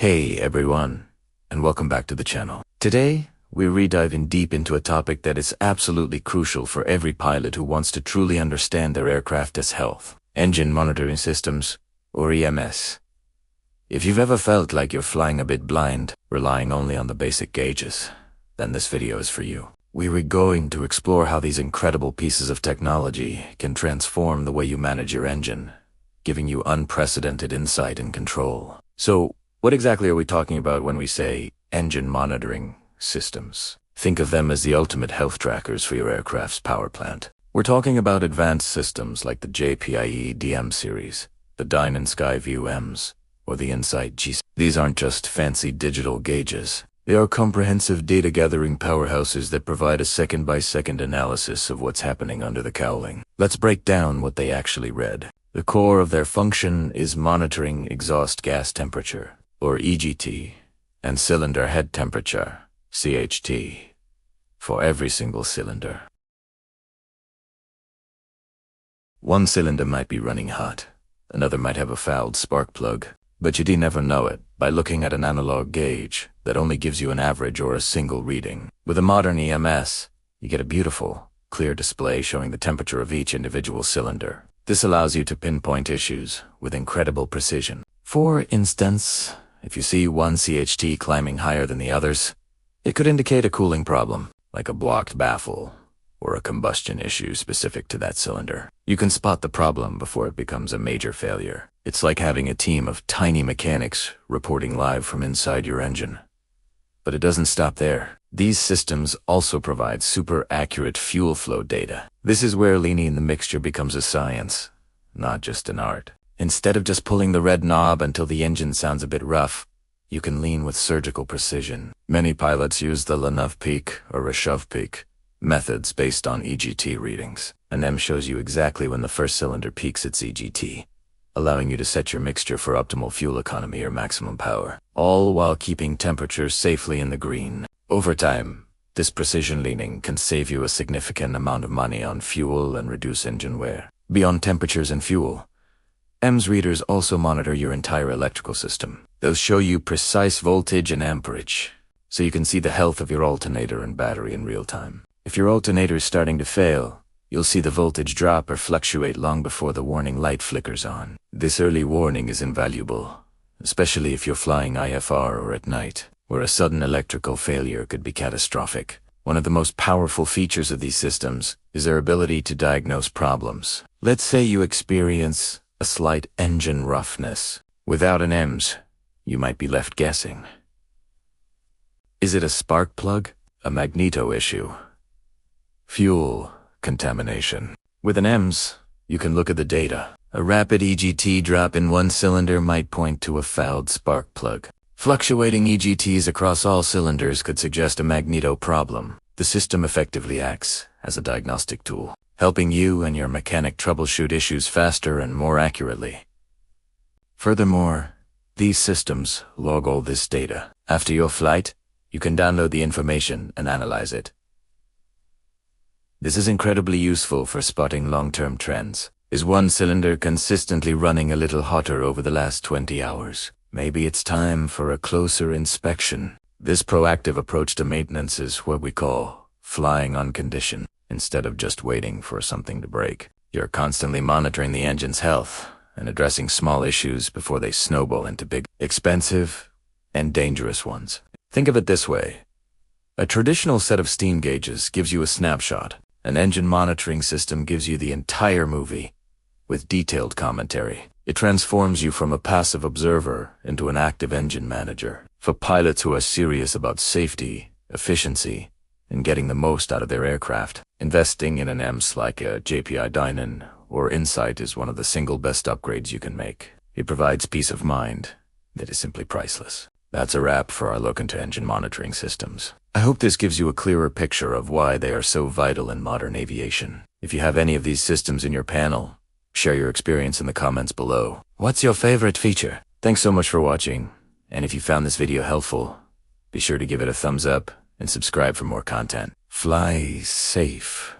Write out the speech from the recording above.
Hey everyone, and welcome back to the channel. Today, we're diving deep into a topic that is absolutely crucial for every pilot who wants to truly understand their aircraft's health. Engine monitoring systems, or EMS. If you've ever felt like you're flying a bit blind, relying only on the basic gauges, then this video is for you. We're going to explore how these incredible pieces of technology can transform the way you manage your engine, giving you unprecedented insight and control. So, what exactly are we talking about when we say engine monitoring systems? Think of them as the ultimate health trackers for your aircraft's power plant. We're talking about advanced systems like the JPIE DM series, the Dyne and Skyview M's, or the Insight G. These aren't just fancy digital gauges. They are comprehensive data-gathering powerhouses that provide a second-by-second analysis of what's happening under the cowling. Let's break down what they actually read. The core of their function is monitoring exhaust gas temperature, or EGT, and cylinder head temperature, CHT, for every single cylinder. One cylinder might be running hot, another might have a fouled spark plug, but you'd never know it by looking at an analog gauge that only gives you an average or a single reading. With a modern EMS, you get a beautiful, clear display showing the temperature of each individual cylinder. This allows you to pinpoint issues with incredible precision. For instance, if you see one CHT climbing higher than the others, it could indicate a cooling problem, like a blocked baffle or a combustion issue specific to that cylinder. You can spot the problem before it becomes a major failure. It's like having a team of tiny mechanics reporting live from inside your engine. But it doesn't stop there. These systems also provide super accurate fuel flow data. This is where leaning the mixture becomes a science, not just an art. Instead of just pulling the red knob until the engine sounds a bit rough, you can lean with surgical precision. Many pilots use the Lenov peak or Rashov peak methods based on EGT readings. An M shows you exactly when the first cylinder peaks its EGT, allowing you to set your mixture for optimal fuel economy or maximum power, all while keeping temperatures safely in the green. Over time, this precision leaning can save you a significant amount of money on fuel and reduce engine wear. Beyond temperatures and fuel, EMS readers also monitor your entire electrical system. They'll show you precise voltage and amperage, so you can see the health of your alternator and battery in real time. If your alternator is starting to fail, you'll see the voltage drop or fluctuate long before the warning light flickers on. This early warning is invaluable, especially if you're flying IFR or at night, where a sudden electrical failure could be catastrophic. One of the most powerful features of these systems is their ability to diagnose problems. Let's say you experience a slight engine roughness. Without an EMS, you might be left guessing. Is it a spark plug? A magneto issue? Fuel contamination? With an EMS, you can look at the data. A rapid EGT drop in one cylinder might point to a fouled spark plug. Fluctuating EGTs across all cylinders could suggest a magneto problem. The system effectively acts as a diagnostic tool, helping you and your mechanic troubleshoot issues faster and more accurately. Furthermore, these systems log all this data. After your flight, you can download the information and analyze it. This is incredibly useful for spotting long-term trends. Is one cylinder consistently running a little hotter over the last 20 hours? Maybe it's time for a closer inspection. This proactive approach to maintenance is what we call flying on condition. Instead of just waiting for something to break, you're constantly monitoring the engine's health and addressing small issues before they snowball into big, expensive, and dangerous ones. Think of it this way. A traditional set of steam gauges gives you a snapshot. An engine monitoring system gives you the entire movie, with detailed commentary. It transforms you from a passive observer into an active engine manager. For pilots who are serious about safety, efficiency, and getting the most out of their aircraft, investing in an EMS like a JPI Dyne or Insight is one of the single best upgrades you can make. It provides peace of mind that is simply priceless. That's a wrap for our look into engine monitoring systems. I hope this gives you a clearer picture of why they are so vital in modern aviation. If you have any of these systems in your panel, share your experience in the comments below. What's your favorite feature? Thanks so much for watching, and if you found this video helpful, be sure to give it a thumbs up and subscribe for more content. Fly safe.